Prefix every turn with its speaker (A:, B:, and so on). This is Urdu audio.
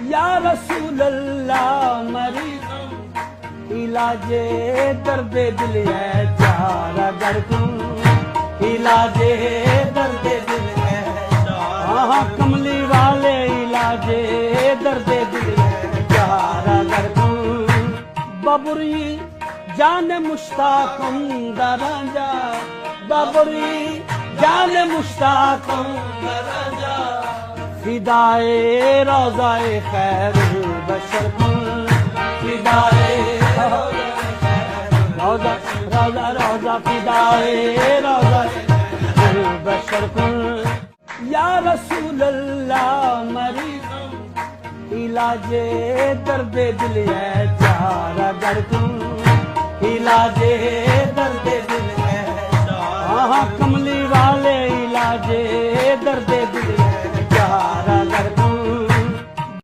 A: یا رسول اللہ مریض علاج درد دل ہے چارہ در کن علاج درد دل ہے چارہ کملی والے علاج درد دل ہے چارہ در کن بابری جان مشتاقم درجا بابری جان مشتاقم درجا فدائے روضہ خیر بشر کن فدائے روضہ روضہ روضہ فدائے روضہ خیر بشر کن یا رسول اللہ مریض علاج درد دل ہے چارہ در کن علاج درد دل ہے چارہ کملی والے علاج درد دل ہے